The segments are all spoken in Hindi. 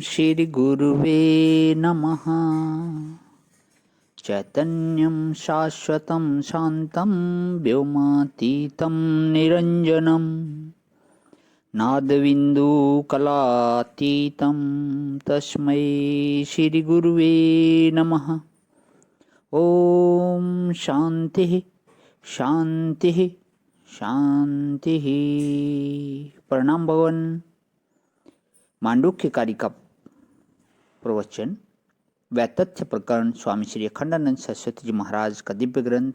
श्रीगुरुवे नमः। चैतन्यं शाश्वतं शान्तं व्योमातीतं निरञ्जनं नादबिन्दुकलातीतं तस्मै श्रीगुरुवे नमः। ॐ शान्तिः शान्तिः शान्तिः। प्रणाम भवन। मांडूक्य कारिका प्रवचन वैतथ्य प्रकरण स्वामी श्री अखंडानंद सरस्वती जी महाराज का दिव्य ग्रंथ,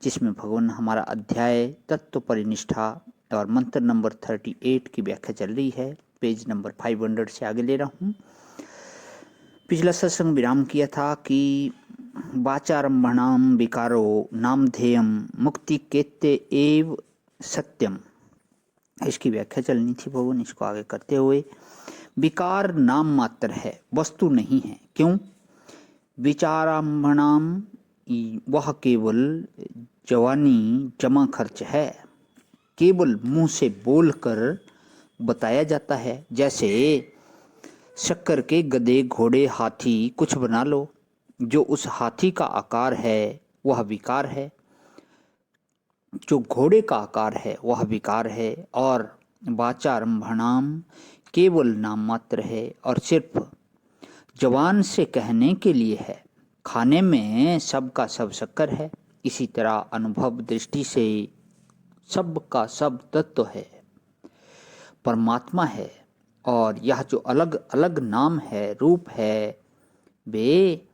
जिसमें भगवान हमारा अध्याय तत्व परिनिष्ठा और मंत्र नंबर 38 की व्याख्या चल रही है। पेज नंबर 500 से आगे ले रहा हूँ। पिछला सत्संग विराम किया था कि वाचारंभणाम विकारो नामधेयम मुक्ति केत्ते एव सत्यम, इसकी व्याख्या चलनी थी भगवान। इसको आगे करते हुए विकार नाम मात्र है, वस्तु नहीं है। क्यों? विचारांभणाम, वह केवल जवानी जमा खर्च है, केवल मुंह से बोलकर बताया जाता है। जैसे शक्कर के गधे घोड़े हाथी कुछ बना लो, जो उस हाथी का आकार है वह विकार है, जो घोड़े का आकार है वह विकार है। और वाचारंभणाम केवल नाम मात्र है और सिर्फ जवान से कहने के लिए है। खाने में सब का सब शक्कर है, इसी तरह अनुभव दृष्टि से सब का सब तत्व है, परमात्मा है। और यह जो अलग अलग नाम है, रूप है, वे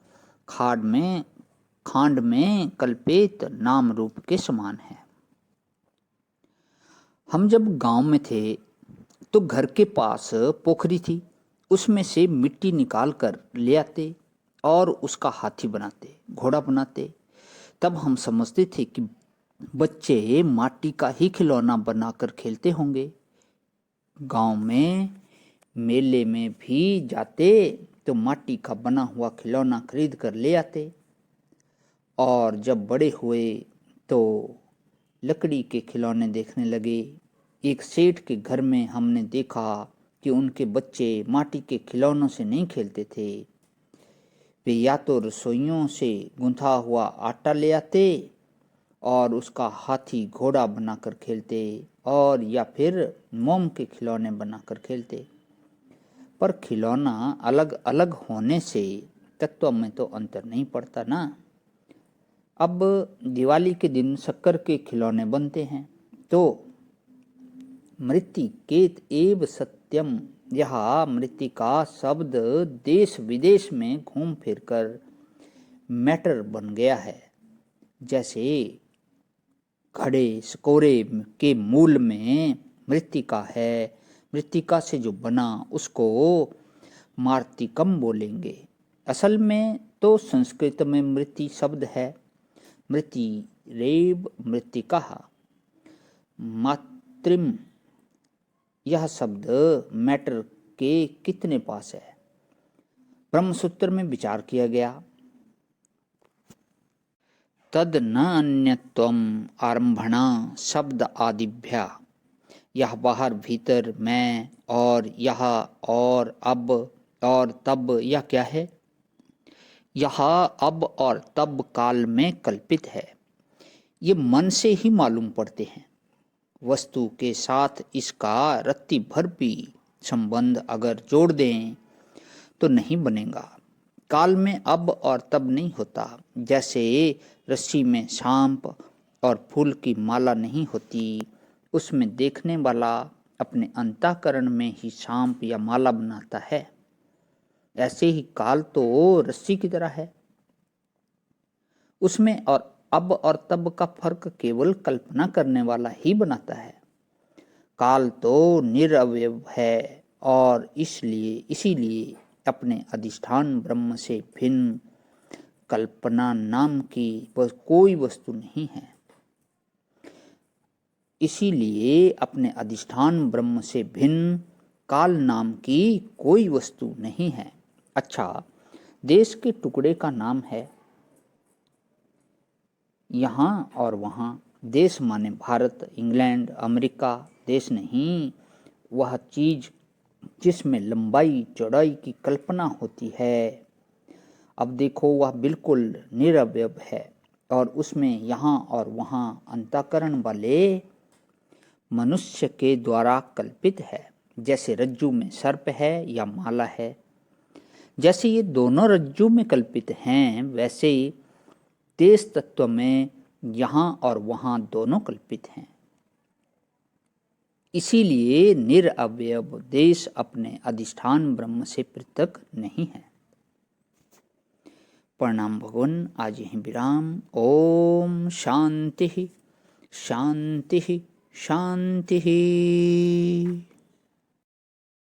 खांड में कल्पित नाम रूप के समान है। हम जब गांव में थे तो घर के पास पोखरी थी, उसमें से मिट्टी निकाल कर ले आते और उसका हाथी बनाते, घोड़ा बनाते। तब हम समझते थे कि बच्चे माटी का ही खिलौना बनाकर खेलते होंगे। गांव में मेले में भी जाते तो माटी का बना हुआ खिलौना खरीद कर ले आते। और जब बड़े हुए तो लकड़ी के खिलौने देखने लगे। एक सेठ के घर में हमने देखा कि उनके बच्चे माटी के खिलौनों से नहीं खेलते थे, वे या तो रसोइयों से गुंथा हुआ आटा ले आते और उसका हाथी घोड़ा बनाकर खेलते, और या फिर मोम के खिलौने बनाकर खेलते। पर खिलौना अलग अलग होने से तत्व में तो अंतर नहीं पड़ता ना। अब दिवाली के दिन शक्कर के खिलौने बनते हैं तो मृत्तिकेत एव सत्यम, यह मृत्तिका शब्द देश विदेश में घूम फिर कर मैटर बन गया है। जैसे घड़े सकोरे के मूल में मृत्तिका है, मृत्तिका से जो बना उसको मार्तिकम बोलेंगे। असल में तो संस्कृत में मृत्ति शब्द है, मृत्ति रेव मृत्तिका मातृम। यह शब्द मैटर के कितने पास है? ब्रह्मसूत्र में विचार किया गया। तद न अन्यत्वम आरंभणा शब्द आदिभ्या, यह बाहर भीतर मैं और यह और अब और तब, यह क्या है? यह अब और तब काल में कल्पित है, ये मन से ही मालूम पड़ते हैं। वस्तु के साथ इसका रत्ती भर भी संबंध अगर जोड़ दें तो नहीं बनेगा। काल में अब और तब नहीं होता। जैसे रस्सी में सांप और फूल की माला नहीं होती, उसमें देखने वाला अपने अंतःकरण में ही सांप या माला बनाता है। ऐसे ही काल तो रस्सी की तरह है, उसमें और अब और तब का फर्क केवल कल्पना करने वाला ही बनाता है। काल तो निरवय है और इसीलिए अपने अधिष्ठान ब्रह्म से भिन्न कल्पना नाम की कोई वस्तु नहीं है। इसीलिए अपने अधिष्ठान ब्रह्म से भिन्न काल नाम की कोई वस्तु नहीं है। अच्छा, देश के टुकड़े का नाम है यहाँ और वहाँ। देश माने भारत, इंग्लैंड, अमेरिका। देश नहीं, वह चीज जिसमें लंबाई चौड़ाई की कल्पना होती है। अब देखो वह बिल्कुल निरवयव है और उसमें यहाँ और वहाँ अंतःकरण वाले मनुष्य के द्वारा कल्पित है। जैसे रज्जु में सर्प है या माला है, जैसे ये दोनों रज्जु में कल्पित हैं, वैसे ही तेज तत्व में यहाँ और वहाँ दोनों कल्पित हैं। इसीलिए निरअवयव देश अपने अधिष्ठान ब्रह्म से पृथक नहीं है। प्रणाम भगवान। आज यहीं विराम। ओम शांति शांति शांति।